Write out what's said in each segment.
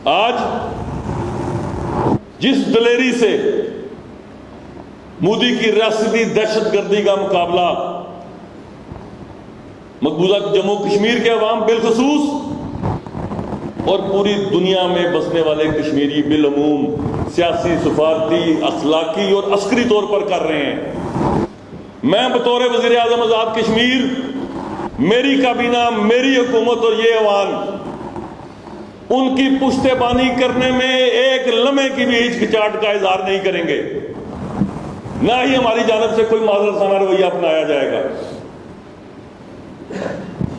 آج جس دلیری سے مودی کی ریاستی دہشت گردی کا مقابلہ مقبوضہ جموں کشمیر کے عوام بالخصوص اور پوری دنیا میں بسنے والے کشمیری بالعموم سیاسی، سفارتی، اخلاقی اور عسکری طور پر کر رہے ہیں، میں بطور وزیر اعظم آزاد کشمیر، میری کابینہ، میری حکومت اور یہ عوام ان کی پشت بانی کرنے میں ایک لمحے کی بھی ہچکچاہٹ کا اظہار نہیں کریں گے، نہ ہی ہماری جانب سے کوئی معذرت خانہ رویہ اپنایا جائے گا۔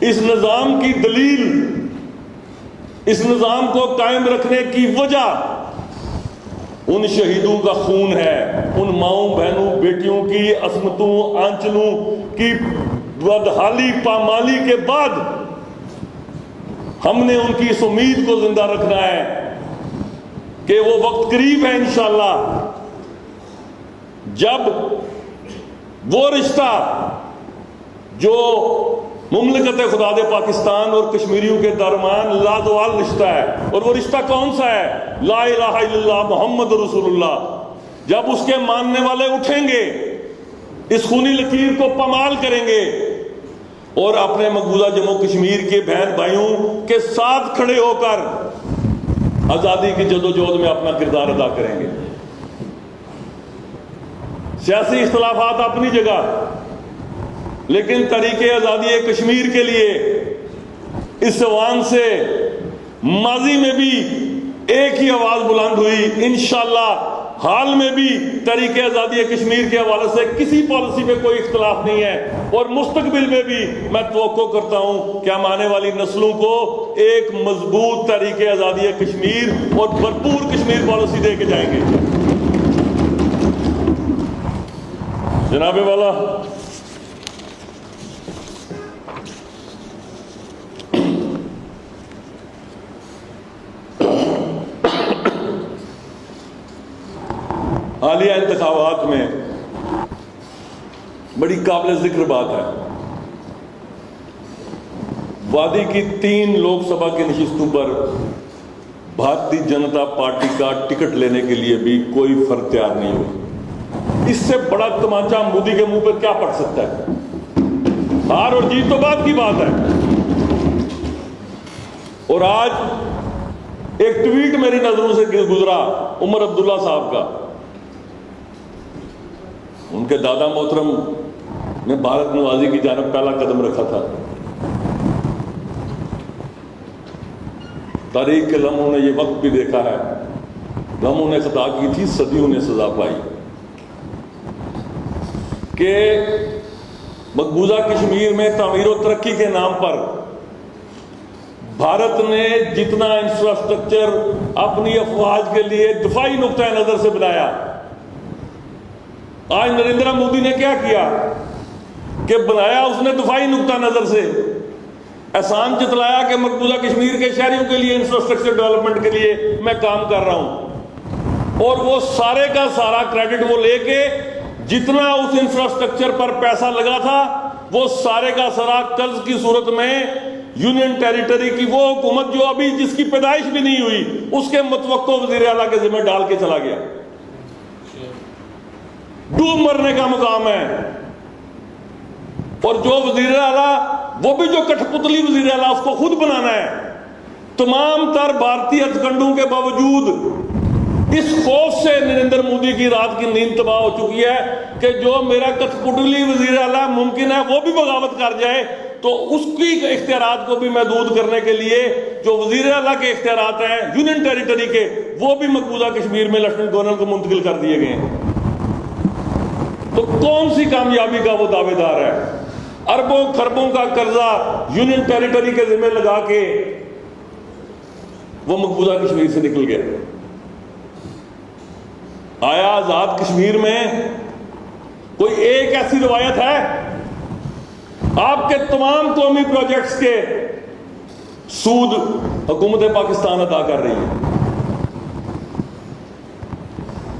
اس نظام کی دلیل، اس نظام کو قائم رکھنے کی وجہ ان شہیدوں کا خون ہے، ان ماؤں بہنوں بیٹیوں کی عصمتوں آنچلوں کی بدحالی پامالی کے بعد ہم نے ان کی اس امید کو زندہ رکھنا ہے کہ وہ وقت قریب ہے انشاءاللہ جب وہ رشتہ جو مملکت خدا دے پاکستان اور کشمیریوں کے درمیان لازوال رشتہ ہے، اور وہ رشتہ کون سا ہے؟ لا الہ الا اللہ محمد رسول اللہ، جب اس کے ماننے والے اٹھیں گے، اس خونی لکیر کو پامال کریں گے اور اپنے مقبوضہ جموں کشمیر کے بہن بھائیوں کے ساتھ کھڑے ہو کر آزادی کی جدوجہد میں اپنا کردار ادا کریں گے۔ سیاسی اختلافات اپنی جگہ، لیکن تحریک آزادی کشمیر کے لیے اس عوام سے ماضی میں بھی ایک ہی آواز بلند ہوئی، انشاءاللہ حال میں بھی تحریک آزادی کشمیر کے حوالے سے کسی پالیسی پہ کوئی اختلاف نہیں ہے، اور مستقبل میں بھی میں توقع کرتا ہوں کہ ہم آنے والی نسلوں کو ایک مضبوط تحریک آزادی کشمیر اور بھرپور کشمیر پالیسی دے کے جائیں گے۔ جناب والا، حالیہ انتخابات میں بڑی قابل ذکر بات ہے، وادی کی 3 لوک سبھا کی نشستوں پر بھارتی جنتا پارٹی کا ٹکٹ لینے کے لیے بھی کوئی فرد تیار نہیں ہوا۔ اس سے بڑا تمانچہ مودی کے منہ پر کیا پڑ سکتا ہے؟ ہار اور جیت تو بات کی بات ہے۔ اور آج ایک ٹویٹ میری نظروں سے گزرا عمر عبداللہ صاحب کا، ان کے دادا محترم نے بھارت نوازی کی جانب پہلا قدم رکھا تھا، تاریخ کے لمحوں نے یہ وقت بھی دیکھا ہے، لمحوں نے خطا کی تھی، صدیوں نے سزا پائی، کہ مقبوضہ کشمیر میں تعمیر و ترقی کے نام پر بھارت نے جتنا انفراسٹرکچر اپنی افواج کے لیے دفاعی نقطہ نظر سے بنایا، آج نریندر مودی نے کیا کیا کہ بنایا اس نے دفاعی نقطہ نظر سے، احسان جتلایا کہ مقبوضہ کشمیر کے شہریوں کے لیے انفراسٹرکچر ڈیولپمنٹ کے لیے میں کام کر رہا ہوں، اور وہ سارے کا سارا کریڈٹ وہ لے کے جتنا اس انفراسٹرکچر پر پیسہ لگا تھا وہ سارے کا سارا قرض کی صورت میں یونین ٹیریٹری کی وہ حکومت جو ابھی جس کی پیدائش بھی نہیں ہوئی اس کے متوقع وزیر اعلیٰ کے ذمہ ڈال کے چلا گیا۔ ڈوب مرنے کا مقام ہے، اور جو وزیر اعلیٰ، وہ بھی جو کٹھ پتلی وزیر اعلیٰ، اس کو خود بنانا ہے۔ تمام تر بھارتی ہتھ کنڈوں کے باوجود اس خوف سے نریندر مودی کی رات کی نیند تباہ ہو چکی ہے کہ جو میرا کٹھ پتلی وزیر اعلیٰ ممکن ہے وہ بھی بغاوت کر جائے تو اس کی اختیارات کو بھی محدود کرنے کے لیے جو وزیر اعلیٰ کے اختیارات ہیں یونین ٹیریٹری کے، وہ بھی مقبوضہ کشمیر میں لیفٹیننٹ گورنر کو منتقل کر دیے گئے ہیں۔ تو کون سی کامیابی کا وہ دعوے دار ہے؟ اربوں خربوں کا قرضہ یونین ٹیریٹری کے ذمہ لگا کے وہ مقبوضہ کشمیر سے نکل گیا۔ آیا آزاد کشمیر میں کوئی ایک ایسی روایت ہے؟ آپ کے تمام قومی پروجیکٹس کے سود حکومت پاکستان ادا کر رہی ہے۔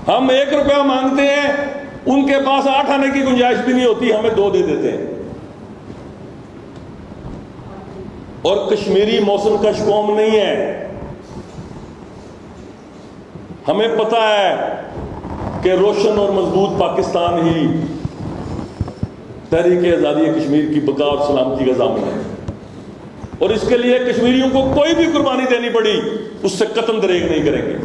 ہم 1 روپیہ مانگتے ہیں، ان کے پاس 8 آنے کی گنجائش بھی نہیں ہوتی، ہمیں 2 دے دیتے ہیں۔ اور کشمیری موسم کش قوم نہیں ہے، ہمیں پتہ ہے کہ روشن اور مضبوط پاکستان ہی تحریک آزادی کشمیر کی بقا اور سلامتی کا ضامن ہے، اور اس کے لیے کشمیریوں کو کوئی بھی قربانی دینی پڑی اس سے قطعاً دریغ نہیں کریں گے۔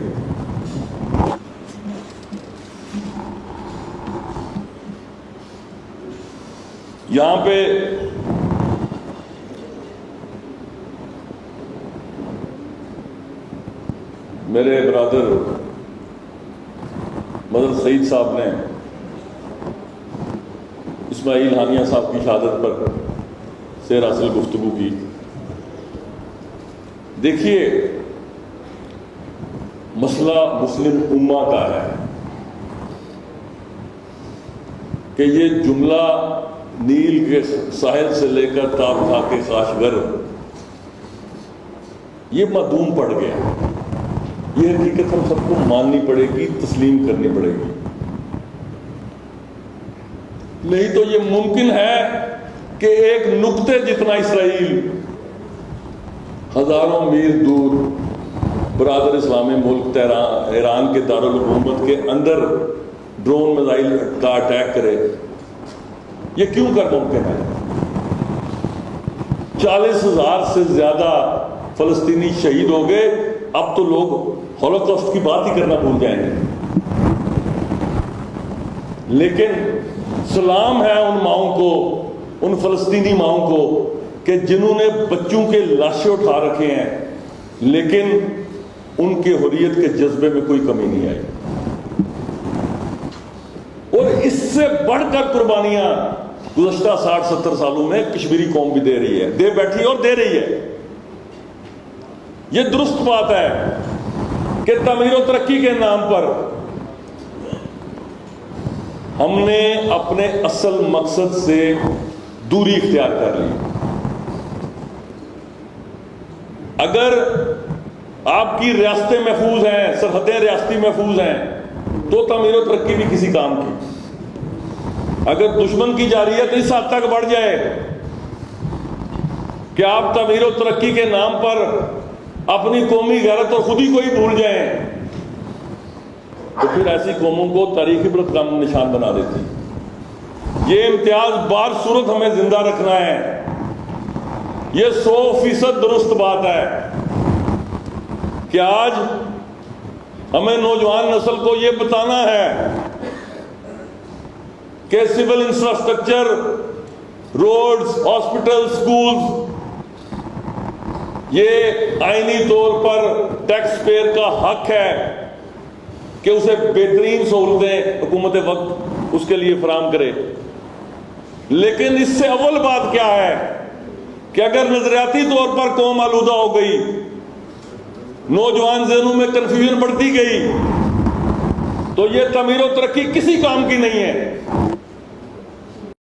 یہاں پہ میرے برادر مدر سعید صاحب نے اسماعیل ہانیہ صاحب کی شہادت پر سیر حاصل گفتگو کی۔ دیکھیے، مسئلہ مسلم امہ کا ہے کہ یہ جملہ نیل کے ساحل سے لے کر تابخا کے کاشگر یہ معدوم پڑ گیا۔ یہ حقیقت ہم سب کو ماننی پڑے گی، تسلیم کرنی پڑے گی، نہیں تو یہ ممکن ہے کہ ایک نقطے جتنا اسرائیل ہزاروں میل دور برادر اسلامی ملک ایران کے دارالحکومت کے اندر ڈرون میزائل کا اٹیک کرے۔ یہ کیوں کر ممکن ہے؟ 40,000 سے زیادہ فلسطینی شہید ہو گئے، اب تو لوگ ہولوکاسٹ کی بات ہی کرنا بھول جائیں گے۔ لیکن سلام ہے ان ماؤں کو، ان فلسطینی ماؤں کو کہ جنہوں نے بچوں کے لاشیں اٹھا رکھے ہیں، لیکن ان کے حریت کے جذبے میں کوئی کمی نہیں آئی۔ اور اس سے بڑھ کر قربانیاں گزشتہ 60-70 سالوں میں کشمیری قوم بھی دے رہی ہے، دے بیٹھی اور دے رہی ہے۔ یہ درست بات ہے کہ تعمیر و ترقی کے نام پر ہم نے اپنے اصل مقصد سے دوری اختیار کر لی۔ اگر آپ کی ریاستیں محفوظ ہیں، سرحدیں ریاستی محفوظ ہیں، تو تعمیر و ترقی بھی کسی کام کی۔ اگر دشمن کی جارحیت اس حد تک بڑھ جائے کہ آپ تعمیر و ترقی کے نام پر اپنی قومی غیرت اور خودی کو ہی بھول جائیں، تو پھر ایسی قوموں کو تاریخی عبرت کا نشان بنا دیتی۔ یہ امتیاز بار صورت ہمیں زندہ رکھنا ہے۔ یہ 100% درست بات ہے کہ آج ہمیں نوجوان نسل کو یہ بتانا ہے کہ civil infrastructure, roads, hospital, schools, یہ آئینی طور پر ٹیکس پیئر کا حق ہے کہ اسے بہترین سہولتیں حکومت وقت اس کے لیے فراہم کرے۔ لیکن اس سے اول بات کیا ہے کہ اگر نظریاتی طور پر قوم آلودہ ہو گئی، نوجوان ذہنوں میں کنفیوژن بڑھتی گئی، تو یہ تعمیر و ترقی کسی کام کی نہیں ہے۔